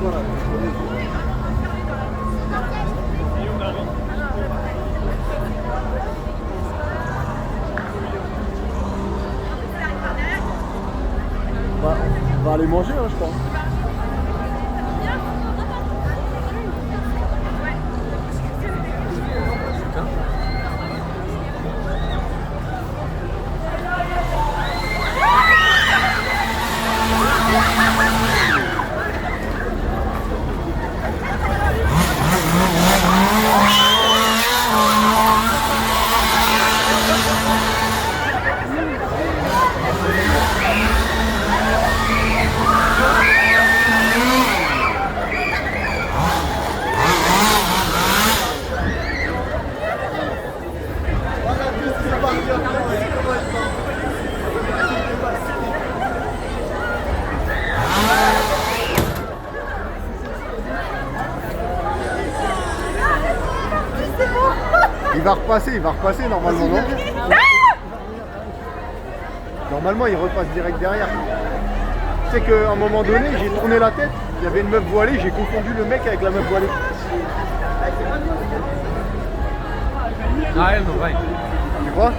On va aller manger, hein, je pense. Il va repasser normalement, non? Normalement, il repasse direct derrière. Tu sais qu'à un moment donné, j'ai tourné la tête, il y avait une meuf voilée, j'ai confondu le mec avec la meuf voilée. Ah, elle, non, ouais. Tu vois?